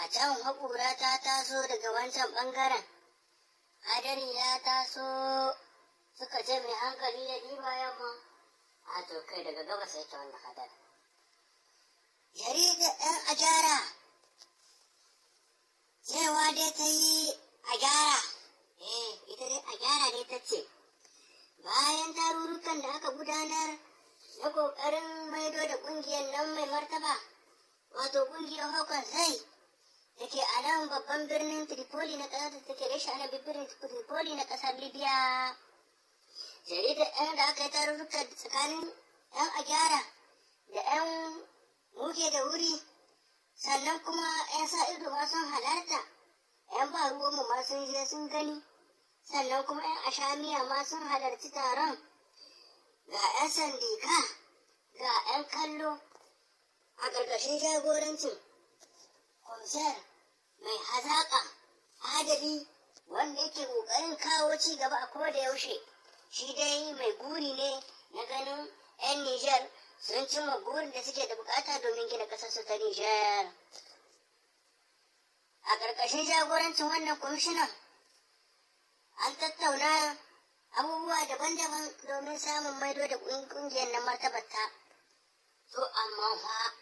a can haƙura ta taso daga wancan ɓangaren, hadari ya taso, suka ce mai hankali ya diba yamma, a to kai daga gabas yake wannan hadari. Jaridar ɗan a gyara, cewa dai ta yi a gyara, ita dai a gyara dai ta ce, bayan tarurrukan da aka gudanar na ƙoƙarin maido da ƙungiyar nan mai martaba, wato ƙungiyar Hawkins Zai, da ke a nan babban birnin Tripoli na ƙasar da take da shi a nan birnin Tripoli na ƙasar Libya. Jaridar ɗan da aka yi tarurruka tsakanin ‘yan a gyara da ‘yan muke da wuri, sannan kuma ‘yan sa ido ma sun halarta, ‘yan ba ruwanmu ma sun je sun gani, sannan kuma ‘yan ashamiya ma sun halarci taron, ga ‘yan sandika, ga ‘yan kallo a ƙarƙashin jagorancin komisar mai hazaƙa adali wanda yake ƙoƙarin kawo ci gaba a koda yaushe. Shi dai mai guri ne na ganin 'yan Nijar sun cimma burin da suke da bukata domin gina ƙasarsu ta Nijar. A ƙarƙashin jagorancin wannan kwamishinan an tattauna abubuwa daban-daban domin samun maido da ƙungiyar na martabarta. To amma fa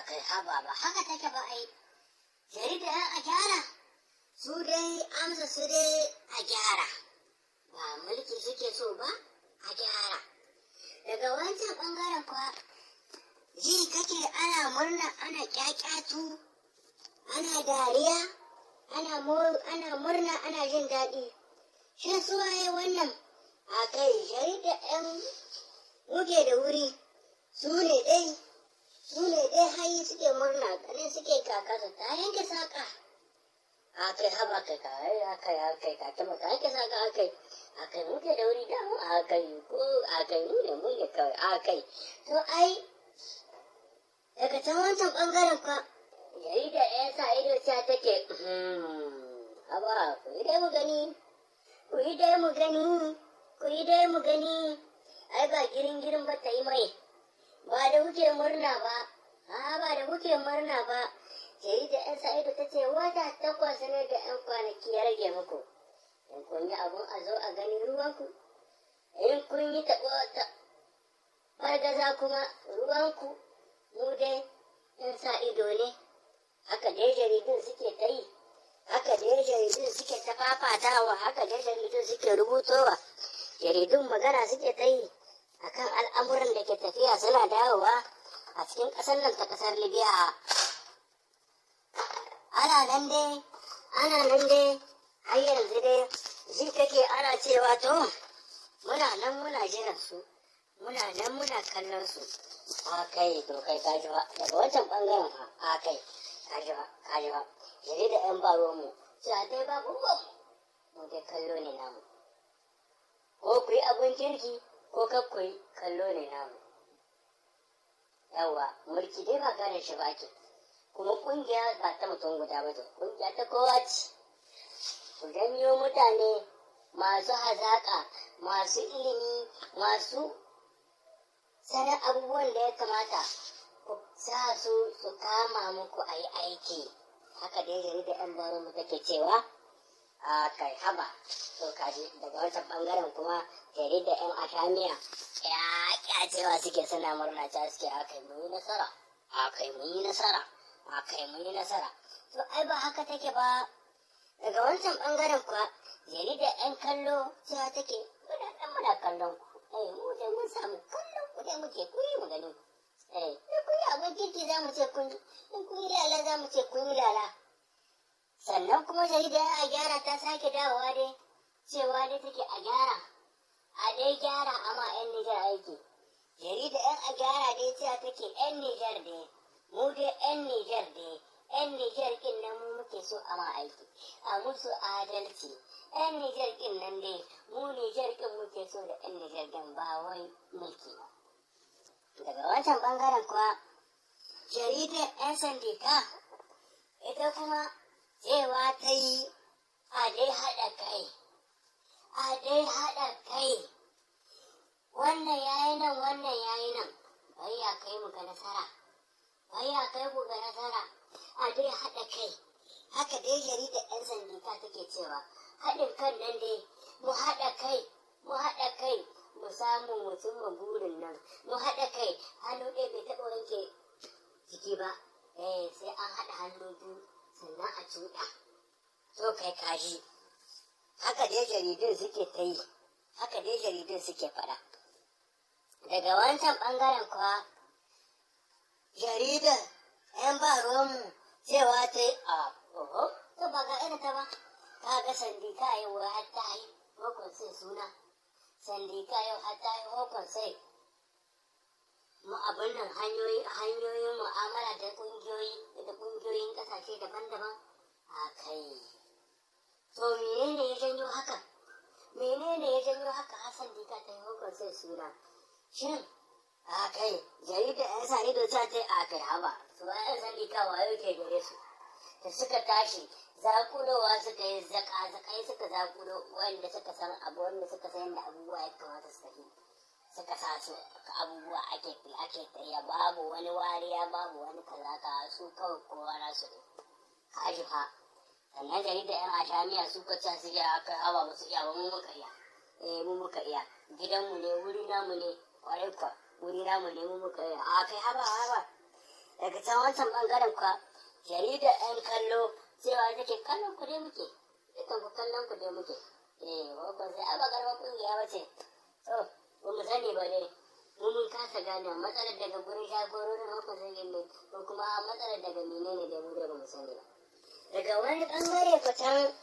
kai haba ba haka take ba ai. Jarida a gyara, su dai amsa su dai a gyara, ba mulki suke so ba a gyara. Daga wancan ɓangaren kuwa ji kake ana murna, ana ƙyaƙyatu, ana dariya, ana murna, ana jin daɗi. Shin su waye wannan? A kai jarida ‘yan muke da wuri, su ne dai hayi suke murna, ganin suke kakasa ta yanke saƙa. A kai haba kai ka taba ta yanke saƙa a kai muke da wuri damu a kai mu ne muke kawai a kai. To ai daga can wancan ɓangaren kwa jarida ‘yan sa ido ta take haba ku yi dai mu gani ai ba girin ba ta yi mai. Ba da kuke murna ba, jarida ‘yan sa ido ta ce wata 8 ne da ‘yan kwanaki ya rage muku. In kun yi abun a zo a gani ruwanku, in kun yi bargaza kuma ruwanku, mu dai ‘yan sa ido ne. Haka dai jaridun suke ta yi, haka dai jaridun suke ta fafatawa, haka dai jaridun suke rubutowa, jaridun magana suke ta yi akan al'amuran da ke tafiya suna dawowa a cikin ƙasar nan ta ƙasar Libya. Ana nan dai, har yanzu dai, ji kake ana cewa to, muna nan muna jiran su, muna nan muna kallon su. A kai, to kai kaji ba, daga wancan ɓangaren fa, a kai, kaji ba, jarida ‘yan baro mu, sai dai babu ruwanmu, mu dai kallo ne namu. Ko ku yi abin kirki, ko kakkoi kallo ne namu. Yawwa, mulki dai ba gane shi ba ke, kuma ƙungiya ba ta mutum guda ba ce, ƙungiya ta kowa ce. Ku janyo mutane masu hazaƙa, masu ilimi, masu sanin abubuwan da ya kamata, ku sa su kama muku a yi aiki. Haka dai jarida ‘yan baro mu take cewa, a kai haba, to kaji daga wancan ɓangaren kuma jarida ‘yan ashamiya ya cewa suke suna murna ta suke a kai mun yi nasara. To ai ba haka take ba. Daga wancan ɓangaren kuwa jarida ‘yan kallo cewa take muna kallon ku. Mu dai mun samu kallon ku dai muke kuyi mu gani. Da kun yi abin kirki za mu ce kun yi, in kun yi lala za mu ce kun yi lala. Sannan kuma jarida a gyara ta sake dawowa dai cewa dai take a gyara amma ‘yan Nijar aiki. Jarida ‘yan a gyara dai cewa take ‘yan Nijar dai, mu dai ‘yan Nijar kin nan mu muke so ama aiki, a musu adalci. ‘Yan Nijar kin nan dai, mu Nijar kin muke so da ‘yan Nijar kin ba wai mulki ba. Daga wancan ɓangaren kuwa jaridar ‘yan sandika ita kuma cewa ta yi a dai haɗa kai, wannan yayi nan, bai ya kai mu ga nasara, ai a kai ku ga nasara, a dai haɗa kai. Haka dai jaridar 'yan sandika take cewa haɗin kan nan dai mu haɗa kai, mu samu mu cimma burin nan, mu haɗa kai. Hannu ɗaya bai taɓa wanke jiki ba, sai an haɗa hannu biyu sannan a cuɗa. To kai kaji, haka dai jaridun suke ta yi, haka dai jaridun suke faɗa. Daga wancan ɓangaren kuwa jaridar 'yan ba ruwanmu cewa ta yi to ba ga irin ta ba, ka ga sandika yau har ta yi hukun sai suna, sandika yau har ta yi hukun sai mu abin nan hanyoyin mu'amala da ƙungiyoyin ƙasashe daban-daban a kai. To menene ya janyo haka? Har sandika ta yi hukun sai suna? Shin a kai jaridar 'yan sa ido ta yi a kai haba, su 'yan sandika wayo ke gare su. Da suka tashi zakulowa suka yi zakai suka zakulo wanda suka san abu, wanda suka san yadda abubuwa ya kamata su tafi, suka sa su abubuwa ake tafiya, babu wani wariya, babu wani kaza su kawai kowa nasu ne. Kaji fa. Sannan jaridar 'yan ashamiya su ka ca su ya kai hawa musu iya ba, mu muka iya gidanmu ne, wuri namu ne, kwarai kwa wuri namu ne, mu muka iya a kai haba. Daga can wancan bangaren kwa jaridar 'yan kallo cewa take kallon ku dai muke, dukkan ku kallon ku dai muke. Wakon sai aba garba kungiya ba ce. To, ba mu sani ba ne, mun kasa gane matsalar daga gurin jagororin wakon sai ne, ko kuma matsalar daga menene da mu da ba mu sani ba. Daga wani bangare fitan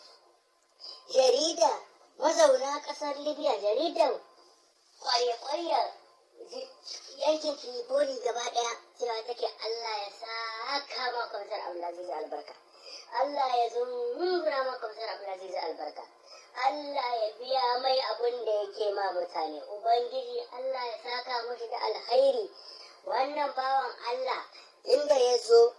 jarida mazauna ƙasar Libya, jaridar kwarya yankin Tripoli gaba ɗaya cewa take Allah ya saka ma Kwamsar Abdulaziz albarka, Allah ya zungura ma Kwamsar Abdulaziz albarka, Allah ya biya mai abin da yake ma mutane, Ubangiji Allah ya saka mashi da alhairi. Wannan bawan Allah inda ya zo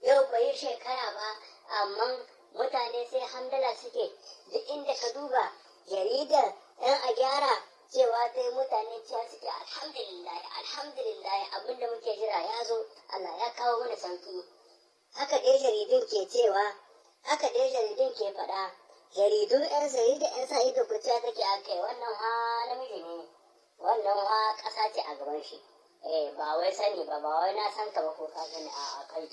yau bai shekara ba, amma mutane sai hamdala suke, duk inda ka duba jaridar 'yan a gyara cewa dai mutane cewa suke alhamdulillah abinda muke jira ya zo, Allah ya kawo mana sauki. Haka dai jaridun ke cewa, haka dai jaridun ke faɗa, jaridun 'yan jarida 'yan sa ido kuciya take a kai. Wannan ha namiji ne, wannan ha ƙasa ce a gaban shi, ba wai sani ba wai na san ka ba ko ka sani a kai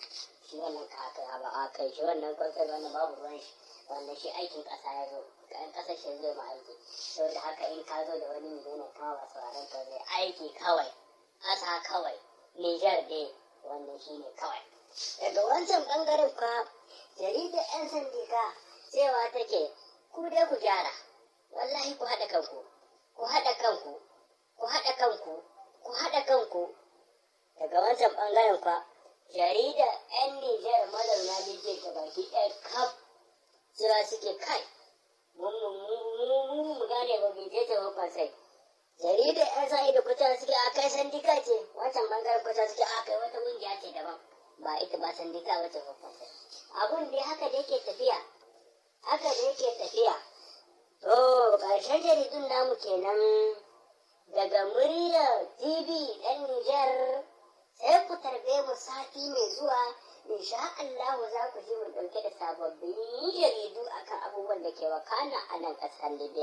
shi, wannan ka kai ba a kai shi, wannan kwansar wannan babu ruwan shi, wanda shi aikin ƙasa ya zo, ɗan ƙasar shi zai ma aiki. Saboda haka in ka zo da wani miliyan kama ba sauraron ka zai aiki kawai, ƙasa kawai, Nijar dai wannan shi ne kawai. Daga wancan ɓangaren kwa jaridar 'yan sandika cewa take ku dai ku gyara, wallahi ku haɗa kanku, ku haɗa kanku. Daga wancan ɓangaren kwa jaridar 'yan Nijar mazauna Nijar da baki ɗaya kaf cewa suke kai mu gane ba bai je taimakon sai. Jaridar 'yan sa'i da kuta suke a kai sandika ce, wancan bangaren kuta suke a kai wata ƙungiya ce daban, ba ita ba sandika wata taimakon sai. Abun dai haka da yake tafiya. To ƙarshen jaridun namu kenan daga muryar TV ɗan Nijar, sai ku tarbe mu sati mai zuwa. Insha Allah za ku ji mu ɗauke da sababbin jaridu akan abubuwan da ke wakana a nan ƙasar Libya.